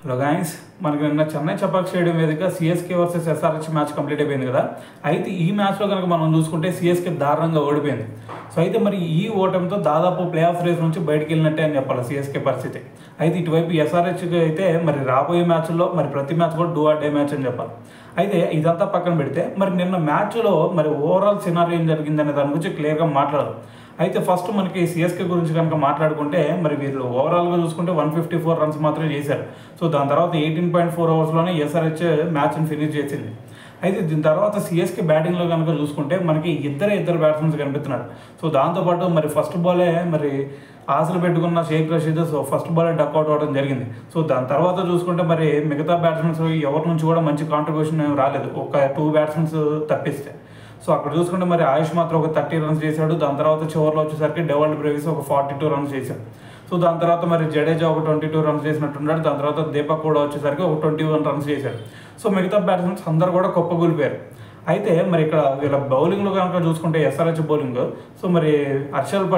Hello guys, మనకి నిన్న Chennai Chepauk stadium వేదిక CSK versus SRH match complete అయిపోయింది కదా. అయితే ఈ మ్యాచ్లో కనుక మనం చూసుకుంటే సిఎస్కే దారుణంగా ఓడిపోయింది. సో అయితే మరి ఈ ఓటమితో దాదాపు ప్లే ఆఫ్ రేస్ నుంచి బయటకు వెళ్ళినట్టే అని చెప్పాలి సిఎస్కే పరిస్థితి. అయితే ఇటువైపు ఎస్ఆర్హెచ్కి అయితే మరి రాబోయే మ్యాచ్ల్లో మరి ప్రతి మ్యాచ్ కూడా డూ ఆర్ డే మ్యాచ్ అని చెప్పాలి. అయితే ఇదంతా పక్కన పెడితే మరి నిన్న మ్యాచ్లో మరి ఓవరాల్ సినారియో ఏం జరిగిందనే దాని గురించి క్లియర్గా మాట్లాడదు. అయితే ఫస్ట్ మనకి సిఎస్కే గురించి కనుక మాట్లాడుకుంటే మరి వీళ్ళు ఓవరాల్గా చూసుకుంటే 154 రన్స్ మాత్రమే చేశారు. సో దాని తర్వాత 18.4 అవర్స్లోనే ఎస్ఆర్హెచ్ మ్యాచ్ని ఫినిష్ చేసింది. అయితే దీని తర్వాత సిఎస్కే బ్యాటింగ్లో కనుక చూసుకుంటే మనకి ఇద్దరు బ్యాట్స్మెన్స్ కనిపిస్తున్నారు. సో దాంతోపాటు మరి ఫస్ట్ బాలే మరి ఆశలు పెట్టుకున్న షేక్ రషీద్ ఫస్ట్ బాలే డక్అవుట్ అవ్వడం జరిగింది. సో దాని తర్వాత చూసుకుంటే మరి మిగతా బ్యాట్స్మెన్స్ ఎవరి నుంచి కూడా మంచి కాంట్రిబ్యూషన్ రాలేదు, ఒక 2 బ్యాట్స్మెన్స్ తప్పిస్తే. సో అక్కడ చూసుకుంటే మరి ఆయుష్ మాత్రం ఒక 30 రన్స్ చేశాడు. దాని తర్వాత చివరిలో వచ్చేసరికి డెవాల్డ్ బ్రేవిస్ ఒక 42 రన్స్ చేశాడు. సో దాని తర్వాత మరి జడేజా ఒక 22 రన్స్ చేసినట్టున్నాడు. దాని తర్వాత దీపక్ కూడా వచ్చేసరికి ఒక 21 రన్స్ చేశాడు. సో మిగతా బ్యాట్స్మెన్స్ అందరూ కూడా కుప్పగూలిపోయారు. అయితే మరి ఇక్కడ వీళ్ళ బౌలింగ్లో కనుక చూసుకుంటే ఎస్ఆర్హెచ్ బౌలింగ్ సో మరి హర్షల్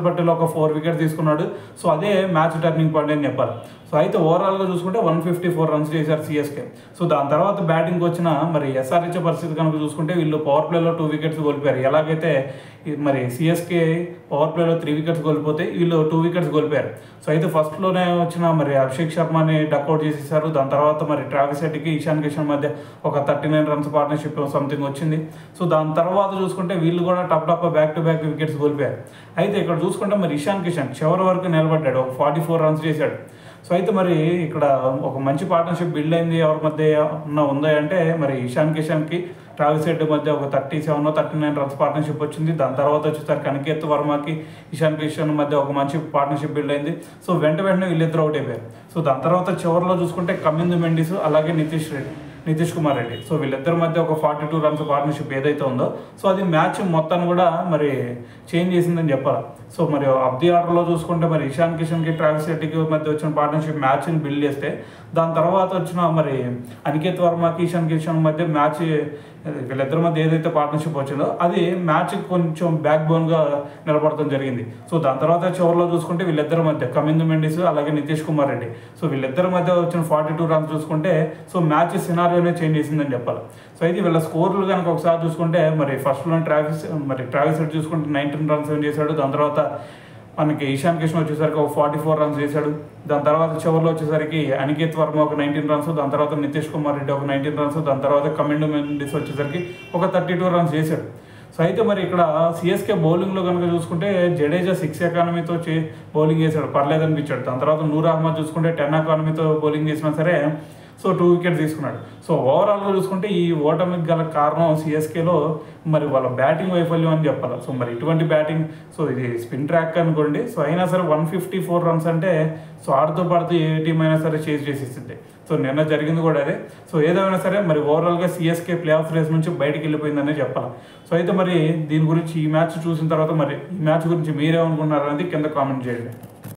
పటేల్ ఒక 4 వికెట్స్ తీసుకున్నాడు. సో అదే మ్యాచ్ టర్నింగ్ పాయింట్ అని చెప్పాలి. సో అయితే ఓవరాల్గా చూసుకుంటే 154 రన్స్ చేశారు సిఎస్కే. సో దాని తర్వాత బ్యాటింగ్కి వచ్చిన మరి ఎస్ఆర్హెచ్ పరిస్థితి కనుక చూసుకుంటే వీళ్ళు పవర్ ప్లేలో 2 వికెట్స్ కోల్పోయారు. ఎలాగైతే మరి సిఎస్కే పవర్ ప్లేలో 3 వికెట్స్ కోల్పోతే వీళ్ళు 2 వికెట్స్ కోల్పోయారు. సో అయితే ఫస్ట్లోనే వచ్చిన మరి అభిషేక్ శర్మని డక్అవుట్ చేసేసారు. దాని తర్వాత మరి ట్రావిస్ హెడ్కి ఇషాన్ కిషన్ మధ్య ఒక 39 రన్స్ పార్ట్నర్షిప్ సంథింగ్ వచ్చింది. సో దాని తర్వాత చూసుకుంటే వీళ్ళు కూడా టప్ బ్యాక్ టు బ్యాక్ వికెట్స్ కోల్పోయారు. అయితే ఇక్కడ చూసుకుంటే మరి ఇషాన్ కిషన్ చివరి వరకు నిలబడ్డాడు, ఒక 44 రన్స్ చేశాడు. సో అయితే మరి ఇక్కడ ఒక మంచి పార్ట్నర్షిప్ బిల్డ్ అయింది. ఎవరి మధ్య ఉందా అంటే మరి ఇషాన్ కిషన్కి ట్రావిస్ హెడ్ మధ్య ఒక 39 రన్స్ పార్ట్నర్షిప్ వచ్చింది. దాని తర్వాత వచ్చేసరికి అనికేత్ వర్మకి ఇషాన్ కిషన్ మధ్య ఒక మంచి పార్ట్నర్షిప్ బిల్డ్ అయింది. సో వెంటనే వీళ్ళిద్దరు అవుట్ అయిపోయారు. సో దాని తర్వాత చివరిలో చూసుకుంటే కమిందు మెండిస్ అలాగే నితీష్ కుమార్ రెడ్డి, సో వీళ్ళిద్దరి మధ్య ఒక 42 రన్స్ పార్ట్నర్షిప్ ఏదైతే ఉందో సో అది మ్యాచ్ మొత్తాన్ని కూడా మరి చేంజ్ చేసిందని చెప్పాలి. సో మరి ఆఫ్ ది ఆర్డర్లో చూసుకుంటే మరి ఇషాన్ కిషన్కి ట్రావిస్ హెడ్కి మధ్య వచ్చిన పార్ట్నర్షిప్ మ్యాచ్ని బిల్డ్ చేస్తే దాని తర్వాత వచ్చిన మరి అనికేత్ వర్మకి ఇషాన్ కిషన్ మధ్య మ్యాచ్ వీళ్ళిద్దరి మధ్య ఏదైతే పార్ట్నర్షిప్ వచ్చిందో అది మ్యాచ్ కొంచెం బ్యాక్ బోన్గా నిలబడటం జరిగింది. సో దాని తర్వాత చివరిలో చూసుకుంటే వీళ్ళిద్దరి మధ్య కమిందు మెండిస్ అలాగే నితీష్ కుమార్ రెడ్డి, సో వీళ్ళిద్దరి మధ్య వచ్చిన 42 రన్స్ చూసుకుంటే సో మ్యాచ్ సినారియోనే చేంజ్ చేసిందని చెప్పాలి. సో అయితే వీళ్ళ స్కోర్లు కనుక ఒకసారి చూసుకుంటే మరి ఫస్ట్లో ట్రావిస్ హెడ్ చూసుకుంటే 19 రన్స్ చేశాడు. దాని తర్వాత మనకి ఇషాన్ కిషన్ వచ్చేసరికి ఒక 44 రన్స్ చేశాడు. దాని తర్వాత చివరిలో వచ్చేసరికి అనికేత్ వర్మ ఒక 19 రన్స్, దాని తర్వాత నితీష్ కుమార్ రెడ్డి ఒక 19 రన్స్, దాని తర్వాత కమిందు మెండిస్ వచ్చేసరికి ఒక 32 రన్స్ చేశాడు. సో అయితే మరి ఇక్కడ సిఎస్కే బౌలింగ్లో కనుక చూసుకుంటే జడేజా 6 ఎకానమీతో బౌలింగ్ చేశాడు, పర్లేదనిపించాడు. దాని తర్వాత నూర్ అహ్మద్ చూసుకుంటే 10 ఎకానమీతో బౌలింగ్ చేసినా సరే సో 2 వికెట్స్ తీసుకున్నాడు. సో ఓవరాల్గా చూసుకుంటే ఈ ఓటమికి గల కారణం సిఎస్కేలో మరి వాళ్ళ బ్యాటింగ్ వైఫల్యం అని చెప్పాలి. సో మరి ఇటువంటి బ్యాటింగ్, సో ఇది స్పిన్ ట్రాక్ అనుకోండి. సో అయినా సరే 154 రన్స్ అంటే సో ఆడుతూ పాడుతూ ఏ టీం అయినా సరే చేసేస్తుంది. సో నిన్న జరిగింది కూడా అదే. సో ఏదైనా సరే మరి ఓవరాల్గా సిఎస్కే ప్లే ఆఫ్ రేస్ నుంచి బయటకు వెళ్ళిపోయిందనే చెప్పాలి. సో అయితే మరి దీని గురించి ఈ మ్యాచ్ చూసిన తర్వాత మరి ఈ మ్యాచ్ గురించి మీరేమనుకున్నారు అనేది కింద కామెంట్ చేయండి.